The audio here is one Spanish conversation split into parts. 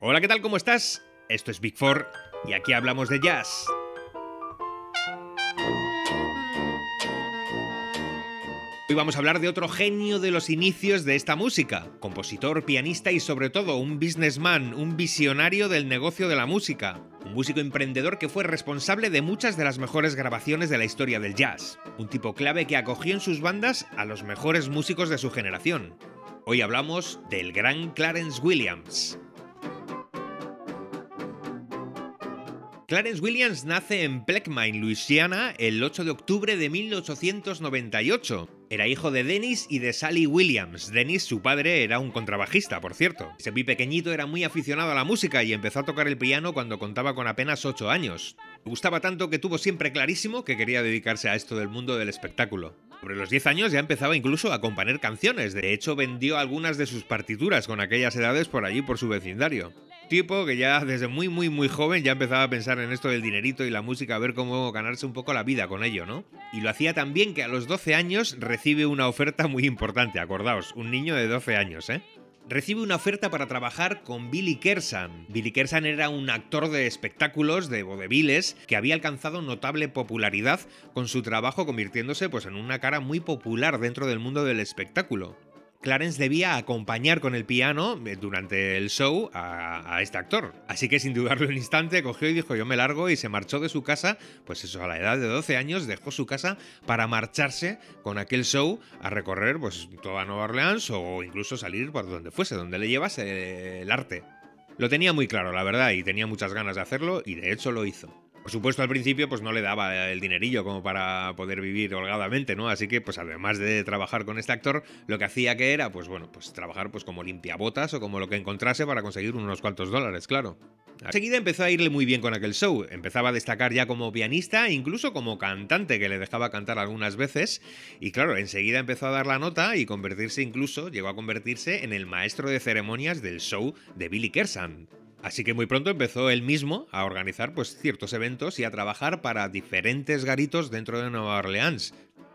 Hola, ¿qué tal? ¿Cómo estás? Esto es Big Four y aquí hablamos de jazz. Hoy vamos a hablar de otro genio de los inicios de esta música, compositor, pianista y sobre todo un businessman, un visionario del negocio de la música, un músico emprendedor que fue responsable de muchas de las mejores grabaciones de la historia del jazz, un tipo clave que acogió en sus bandas a los mejores músicos de su generación. Hoy hablamos del gran Clarence Williams. Clarence Williams nace en Plaquemine, Luisiana, el 8 de octubre de 1898. Era hijo de Dennis y de Sally Williams. Dennis, su padre, era un contrabajista, por cierto. Desde muy pequeñito era muy aficionado a la música y empezó a tocar el piano cuando contaba con apenas 8 años. Le gustaba tanto que tuvo siempre clarísimo que quería dedicarse a esto del mundo del espectáculo. Sobre los 10 años ya empezaba incluso a componer canciones. De hecho, vendió algunas de sus partituras con aquellas edades por allí, por su vecindario. Tipo que ya desde muy joven ya empezaba a pensar en esto del dinerito y la música, a ver cómo ganarse un poco la vida con ello, ¿no? Y lo hacía tan bien que a los 12 años recibe una oferta muy importante, acordaos, un niño de 12 años, ¿eh? Recibe una oferta para trabajar con Billy Kersan. Billy Kersan era un actor de espectáculos, de vodevils, que había alcanzado notable popularidad con su trabajo, convirtiéndose pues, en una cara muy popular dentro del mundo del espectáculo. Clarence debía acompañar con el piano durante el show a este actor. Así que sin dudarlo un instante cogió y dijo yo me largo y se marchó de su casa, pues eso, a la edad de 12 años dejó su casa para marcharse con aquel show a recorrer pues toda Nueva Orleans o incluso salir por donde fuese, donde le llevase el arte. Lo tenía muy claro, la verdad, y tenía muchas ganas de hacerlo y de hecho lo hizo. Por supuesto, al principio pues no le daba el dinerillo como para poder vivir holgadamente, ¿no? Así que, pues además de trabajar con este actor, lo que hacía que era, pues bueno, pues trabajar pues como limpiabotas o como lo que encontrase para conseguir unos cuantos dólares, claro. Enseguida empezó a irle muy bien con aquel show. Empezaba a destacar ya como pianista e incluso como cantante, que le dejaba cantar algunas veces. Y claro, enseguida empezó a dar la nota y llegó a convertirse en el maestro de ceremonias del show de Billy Kersan. Así que muy pronto empezó él mismo a organizar pues, ciertos eventos y a trabajar para diferentes garitos dentro de Nueva Orleans.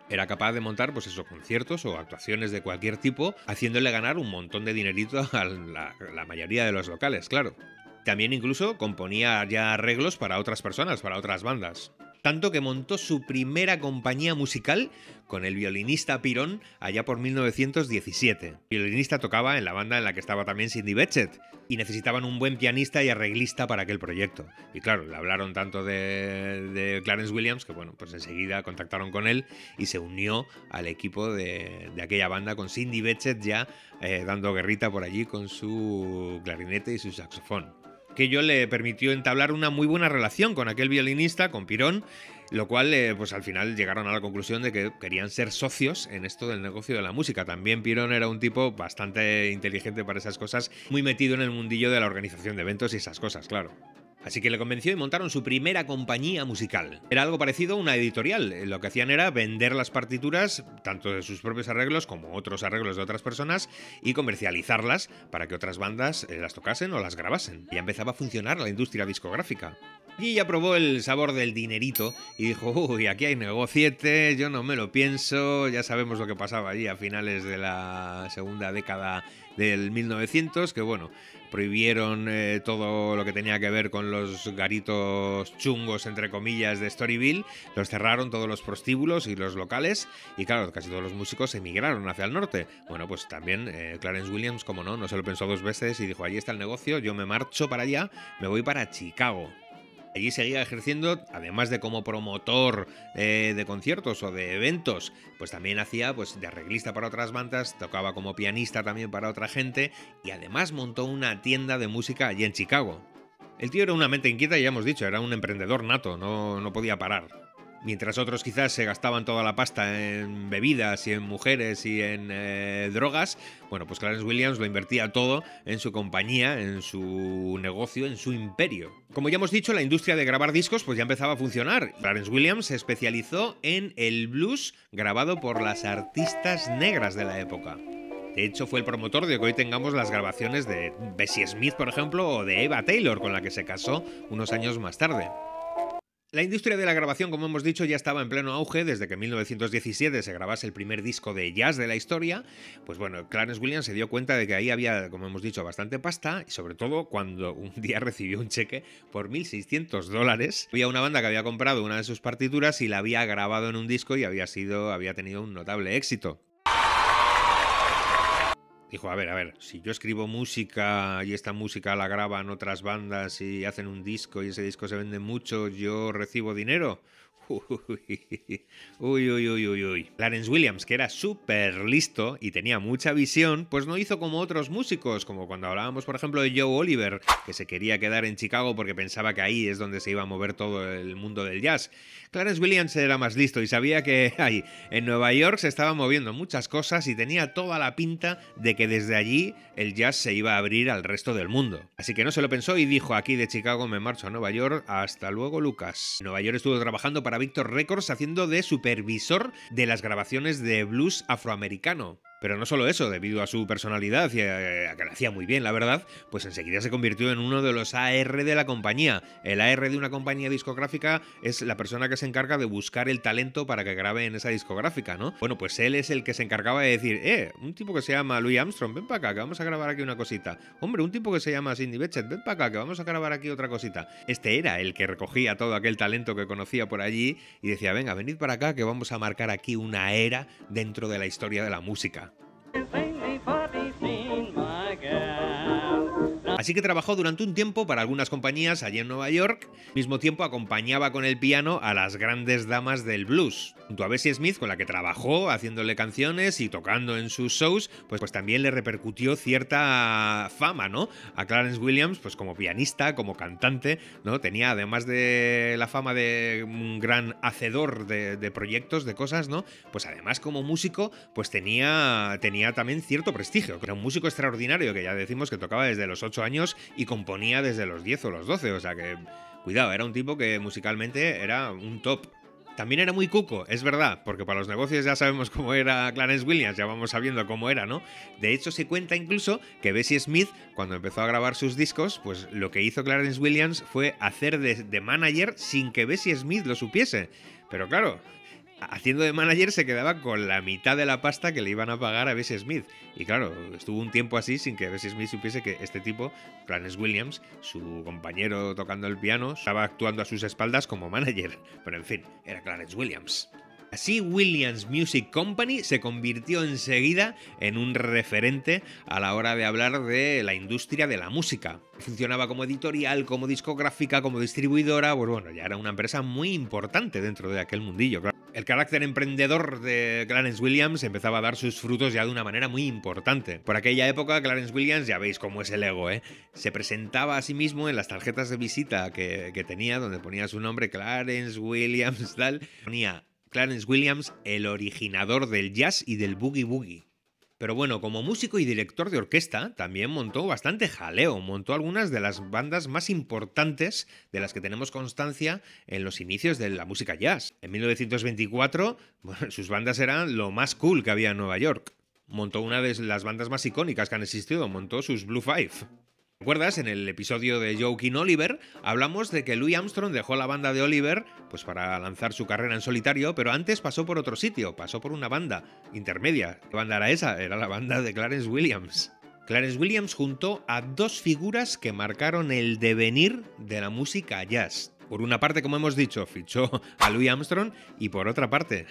Era capaz de montar pues eso, conciertos o actuaciones de cualquier tipo, haciéndole ganar un montón de dinerito a la mayoría de los locales, claro. También incluso componía ya arreglos para otras personas, para otras bandas. Tanto que montó su primera compañía musical con el violinista Pirón allá por 1917. El violinista tocaba en la banda en la que estaba también Sidney Bechet y necesitaban un buen pianista y arreglista para aquel proyecto. Y claro, le hablaron tanto de Clarence Williams que bueno, pues enseguida contactaron con él y se unió al equipo de aquella banda con Sidney Bechet ya dando guerrita por allí con su clarinete y su saxofón. Que ello le permitió entablar una muy buena relación con aquel violinista, con Pirón, lo cual pues al final llegaron a la conclusión de que querían ser socios en esto del negocio de la música. También Pirón era un tipo bastante inteligente para esas cosas, muy metido en el mundillo de la organización de eventos y esas cosas, claro. Así que le convenció y montaron su primera compañía musical. Era algo parecido a una editorial. Lo que hacían era vender las partituras, tanto de sus propios arreglos como otros arreglos de otras personas, y comercializarlas para que otras bandas las tocasen o las grabasen. Ya empezaba a funcionar la industria discográfica. Y ya probó el sabor del dinerito y dijo, uy, aquí hay negociete, yo no me lo pienso, ya sabemos lo que pasaba allí a finales de la segunda década del 1900, que bueno, prohibieron todo lo que tenía que ver con los garitos chungos, entre comillas, de Storyville, los cerraron todos los prostíbulos y los locales, y claro, casi todos los músicos emigraron hacia el norte. Bueno, pues también Clarence Williams, como no se lo pensó dos veces y dijo, allí está el negocio, yo me marcho para allá, me voy para Chicago. Allí seguía ejerciendo, además de como promotor de conciertos o de eventos, pues también hacía pues, de arreglista para otras bandas, tocaba como pianista también para otra gente y además montó una tienda de música allí en Chicago. El tío era una mente inquieta y ya hemos dicho, era un emprendedor nato, no podía parar. Mientras otros quizás se gastaban toda la pasta en bebidas y en mujeres y en drogas, bueno, pues Clarence Williams lo invertía todo en su compañía, en su negocio, en su imperio. Como ya hemos dicho, la industria de grabar discos pues ya empezaba a funcionar. Clarence Williams se especializó en el blues grabado por las artistas negras de la época. De hecho, fue el promotor de que hoy tengamos las grabaciones de Bessie Smith, por ejemplo, o de Eva Taylor, con la que se casó unos años más tarde. La industria de la grabación, como hemos dicho, ya estaba en pleno auge desde que en 1917 se grabase el primer disco de jazz de la historia. Pues bueno, Clarence Williams se dio cuenta de que ahí había, como hemos dicho, bastante pasta, y sobre todo cuando un día recibió un cheque por $1.600. Había una banda que había comprado una de sus partituras y la había grabado en un disco y había tenido un notable éxito. Dijo, a ver, si yo escribo música y esta música la graban otras bandas y hacen un disco y ese disco se vende mucho, ¿yo recibo dinero? Uy. Clarence Williams, que era súper listo y tenía mucha visión, pues no hizo como otros músicos, como cuando hablábamos, por ejemplo, de Joe Oliver, que se quería quedar en Chicago porque pensaba que ahí es donde se iba a mover todo el mundo del jazz. Clarence Williams era más listo y sabía que ahí, en Nueva York, se estaban moviendo muchas cosas y tenía toda la pinta de que desde allí el jazz se iba a abrir al resto del mundo. Así que no se lo pensó y dijo, aquí de Chicago me marcho a Nueva York, hasta luego, Lucas. En Nueva York estuvo trabajando para Victor Records haciendo de supervisor de las grabaciones de blues afroamericano. Pero no solo eso, debido a su personalidad y a que lo hacía muy bien, la verdad, pues enseguida se convirtió en uno de los AR de la compañía. El AR de una compañía discográfica es la persona que se encarga de buscar el talento para que grabe en esa discográfica, ¿no? Bueno, pues él es el que se encargaba de decir, un tipo que se llama Louis Armstrong, ven para acá, que vamos a grabar aquí una cosita. Hombre, un tipo que se llama Sidney Bechet, ven para acá, que vamos a grabar aquí otra cosita. Este era el que recogía todo aquel talento que conocía por allí y decía, venga, venid para acá, que vamos a marcar aquí una era dentro de la historia de la música. Así que trabajó durante un tiempo para algunas compañías allí en Nueva York. Al mismo tiempo acompañaba con el piano a las grandes damas del blues. Junto a Bessie Smith, con la que trabajó haciéndole canciones y tocando en sus shows, pues también le repercutió cierta fama, ¿no? A Clarence Williams, pues como pianista, como cantante, ¿no? Tenía, además de la fama de un gran hacedor de proyectos, de cosas, ¿no? Pues además como músico, pues tenía también cierto prestigio. Era un músico extraordinario, que ya decimos que tocaba desde los 8 años y componía desde los 10 o los 12, o sea que, cuidado, era un tipo que musicalmente era un top. También era muy cuco, es verdad, porque para los negocios ya sabemos cómo era Clarence Williams, ya vamos sabiendo cómo era, ¿no? De hecho, se cuenta incluso que Bessie Smith, cuando empezó a grabar sus discos, pues lo que hizo Clarence Williams fue hacer de manager sin que Bessie Smith lo supiese. Pero claro, haciendo de manager se quedaba con la mitad de la pasta que le iban a pagar a Bessie Smith. Y claro, estuvo un tiempo así sin que Bessie Smith supiese que este tipo, Clarence Williams, su compañero tocando el piano, estaba actuando a sus espaldas como manager. Pero en fin, era Clarence Williams. Así, Williams Music Company se convirtió enseguida en un referente a la hora de hablar de la industria de la música. Funcionaba como editorial, como discográfica, como distribuidora, pues bueno, ya era una empresa muy importante dentro de aquel mundillo. El carácter emprendedor de Clarence Williams empezaba a dar sus frutos ya de una manera muy importante. Por aquella época, Clarence Williams, ya veis cómo es el ego, se presentaba a sí mismo en las tarjetas de visita que tenía, donde ponía su nombre, Clarence Williams, tal, ponía Clarence Williams, el originador del jazz y del boogie woogie. Pero bueno, como músico y director de orquesta, también montó bastante jaleo, montó algunas de las bandas más importantes de las que tenemos constancia en los inicios de la música jazz. En 1924, bueno, sus bandas eran lo más cool que había en Nueva York. Montó una de las bandas más icónicas que han existido, montó sus Blue Five. ¿Recuerdas? En el episodio de Joaquin Oliver hablamos de que Louis Armstrong dejó la banda de Oliver pues para lanzar su carrera en solitario, pero antes pasó por otro sitio, pasó por una banda intermedia. ¿Qué banda era esa? Era la banda de Clarence Williams. Clarence Williams juntó a dos figuras que marcaron el devenir de la música jazz. Por una parte, como hemos dicho, fichó a Louis Armstrong y por otra parte,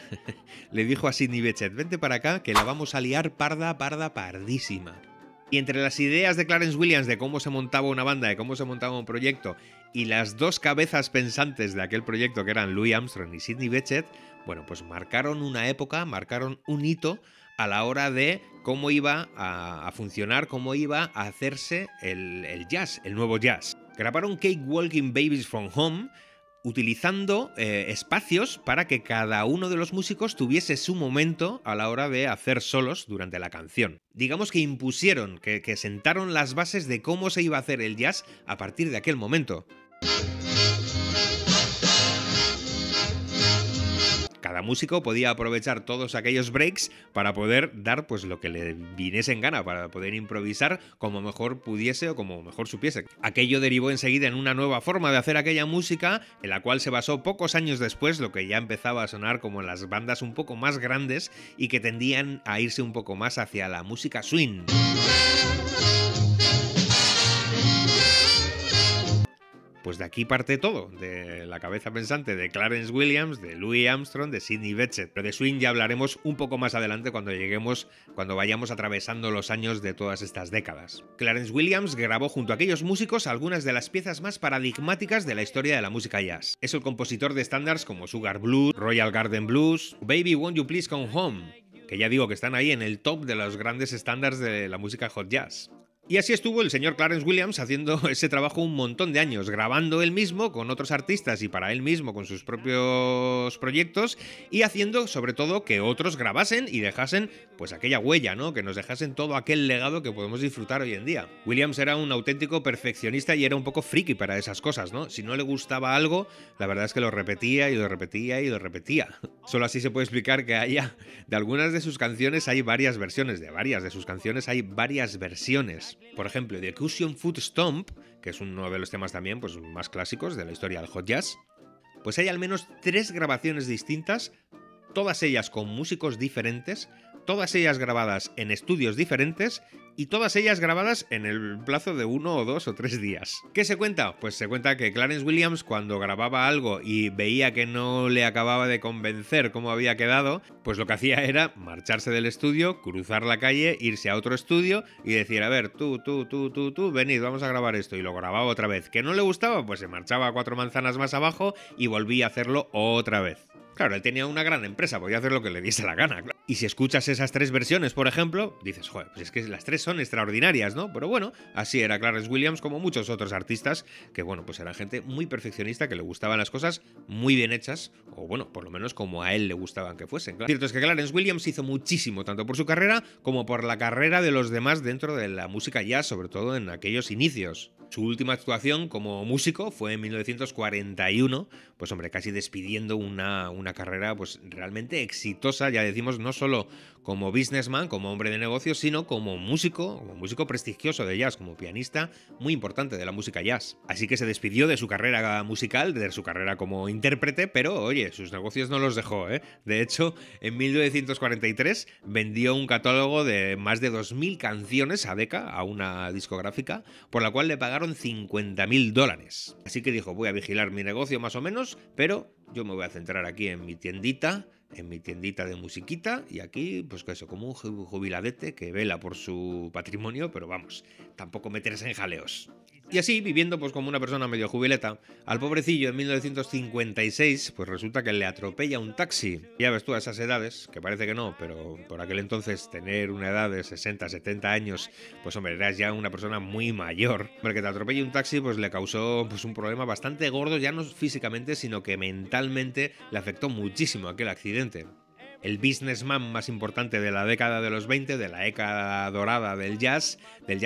le dijo a Sidney Bechet, vente para acá que la vamos a liar pardísima. Y entre las ideas de Clarence Williams de cómo se montaba una banda, de cómo se montaba un proyecto, y las dos cabezas pensantes de aquel proyecto que eran Louis Armstrong y Sidney Bechet, bueno, pues marcaron una época, marcaron un hito a la hora de cómo iba a funcionar, cómo iba a hacerse el jazz, el nuevo jazz. Grabaron Cake Walking Babies from Home, utilizando espacios para que cada uno de los músicos tuviese su momento a la hora de hacer solos durante la canción. Digamos que impusieron, que sentaron las bases de cómo se iba a hacer el jazz a partir de aquel momento. Cada cada músico podía aprovechar todos aquellos breaks para poder dar pues lo que le viniese en gana, para poder improvisar como mejor pudiese o como mejor supiese. Aquello derivó enseguida en una nueva forma de hacer aquella música, en la cual se basó pocos años después lo que ya empezaba a sonar como en las bandas un poco más grandes y que tendían a irse un poco más hacia la música swing. Pues de aquí parte todo, de la cabeza pensante de Clarence Williams, de Louis Armstrong, de Sidney Bechet. Pero de swing ya hablaremos un poco más adelante cuando vayamos atravesando los años de todas estas décadas. Clarence Williams grabó junto a aquellos músicos algunas de las piezas más paradigmáticas de la historia de la música jazz. Es el compositor de estándares como Sugar Blues, Royal Garden Blues, Baby Won't You Please Come Home, que ya digo que están ahí en el top de los grandes estándares de la música hot jazz. Y así estuvo el señor Clarence Williams haciendo ese trabajo un montón de años, grabando él mismo con otros artistas y para él mismo con sus propios proyectos y haciendo sobre todo que otros grabasen y dejasen pues aquella huella, ¿no? Que nos dejasen todo aquel legado que podemos disfrutar hoy en día. Williams era un auténtico perfeccionista y era un poco friki para esas cosas, ¿no? Si no le gustaba algo, la verdad es que lo repetía y lo repetía y lo repetía. Solo así se puede explicar que de algunas de sus canciones hay varias versiones, de varias de sus canciones hay varias versiones. Por ejemplo, The Cushion Foot Stomp, que es uno de los temas también pues, más clásicos de la historia del hot jazz, pues hay al menos 3 grabaciones distintas, todas ellas con músicos diferentes, todas ellas grabadas en estudios diferentes y todas ellas grabadas en el plazo de 1 o 2 o 3 días. ¿Qué se cuenta? Pues se cuenta que Clarence Williams, cuando grababa algo y veía que no le acababa de convencer cómo había quedado, pues lo que hacía era marcharse del estudio, cruzar la calle, irse a otro estudio y decir, a ver, tú, venid, vamos a grabar esto. Y lo grababa otra vez. ¿Que no le gustaba? Pues se marchaba 4 manzanas más abajo y volvía a hacerlo otra vez. Claro, él tenía una gran empresa, podía hacer lo que le diese la gana. Claro. Y si escuchas esas 3 versiones, por ejemplo, dices, joder, pues es que las 3 son extraordinarias, ¿no? Pero bueno, así era Clarence Williams, como muchos otros artistas, que bueno, pues eran gente muy perfeccionista, que le gustaban las cosas muy bien hechas, o bueno, por lo menos como a él le gustaban que fuesen. Lo cierto es que Clarence Williams hizo muchísimo, tanto por su carrera como por la carrera de los demás dentro de la música jazz, sobre todo en aquellos inicios. Su última actuación como músico fue en 1941, pues hombre, casi despidiendo una carrera pues realmente exitosa, ya decimos, no solo como businessman, como hombre de negocios, sino como músico prestigioso de jazz, como pianista muy importante de la música jazz. Así que se despidió de su carrera musical, de su carrera como intérprete, pero oye, sus negocios no los dejó, ¿eh? De hecho, en 1943 vendió un catálogo de más de 2.000 canciones a Decca, a una discográfica, por la cual le pagaron $50.000. Así que dijo, voy a vigilar mi negocio más o menos, pero yo me voy a centrar aquí en mi tiendita de musiquita y aquí, pues que eso, como un jubiladete que vela por su patrimonio, pero vamos, tampoco meterse en jaleos. Y así, viviendo pues como una persona medio jubileta, al pobrecillo en 1956, pues resulta que le atropella un taxi. Ya ves tú, a esas edades, que parece que no, pero por aquel entonces tener una edad de 60, 70 años, pues hombre, eras ya una persona muy mayor. Hombre, que te atropelle un taxi pues le causó pues un problema bastante gordo, ya no físicamente, sino que mentalmente le afectó muchísimo aquel accidente. El businessman más importante de la década de los 20, de la década dorada del jazz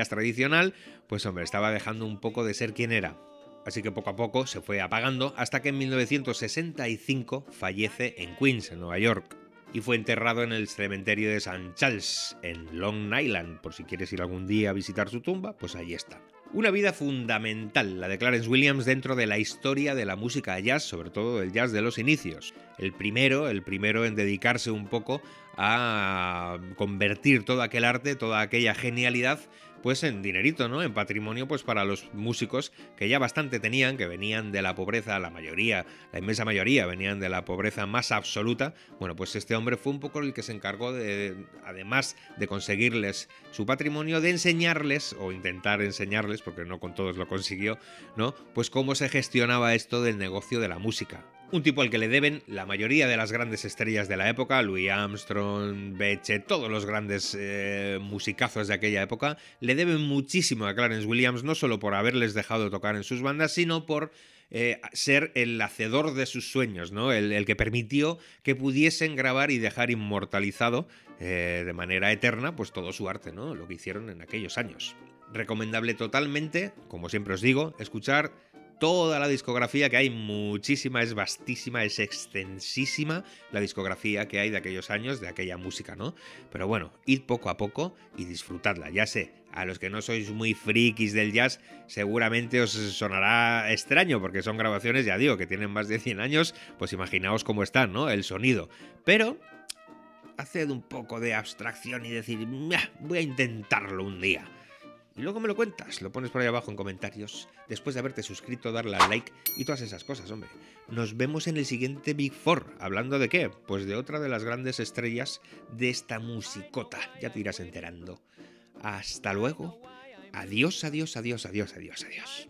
tradicional, pues hombre, estaba dejando un poco de ser quien era. Así que poco a poco se fue apagando hasta que en 1965 fallece en Queens, en Nueva York. Y fue enterrado en el cementerio de St. Charles, en Long Island. Por si quieres ir algún día a visitar su tumba, pues ahí está. Una vida fundamental, la de Clarence Williams, dentro de la historia de la música jazz, sobre todo del jazz de los inicios. El primero en dedicarse un poco a convertir todo aquel arte, toda aquella genialidad, pues en dinerito, ¿no? En patrimonio, pues para los músicos que ya bastante tenían, que venían de la pobreza, la inmensa mayoría venían de la pobreza más absoluta. Bueno, pues este hombre fue un poco el que se encargó de, además de conseguirles su patrimonio, de enseñarles, o intentar enseñarles, porque no con todos lo consiguió, ¿no? Pues cómo se gestionaba esto del negocio de la música. Un tipo al que le deben la mayoría de las grandes estrellas de la época, Louis Armstrong, Bechet, todos los grandes musicazos de aquella época, le deben muchísimo a Clarence Williams, no solo por haberles dejado tocar en sus bandas, sino por ser el hacedor de sus sueños, ¿no? El que permitió que pudiesen grabar y dejar inmortalizado de manera eterna pues todo su arte, ¿no? Lo que hicieron en aquellos años. Recomendable totalmente, como siempre os digo, escuchar toda la discografía que hay, muchísima, es vastísima, es extensísima la discografía que hay de aquellos años, de aquella música, ¿no? Pero bueno, id poco a poco y disfrutadla. Ya sé, a los que no sois muy frikis del jazz, seguramente os sonará extraño, porque son grabaciones, ya digo, que tienen más de 100 años, pues imaginaos cómo están, ¿no? El sonido. Pero haced un poco de abstracción y decir, voy a intentarlo un día. Y luego me lo cuentas, lo pones por ahí abajo en comentarios, después de haberte suscrito, darle al like y todas esas cosas, hombre. Nos vemos en el siguiente Big Four. ¿Hablando de qué? Pues de otra de las grandes estrellas de esta musicota. Ya te irás enterando. Hasta luego. Adiós, adiós, adiós, adiós, adiós, adiós.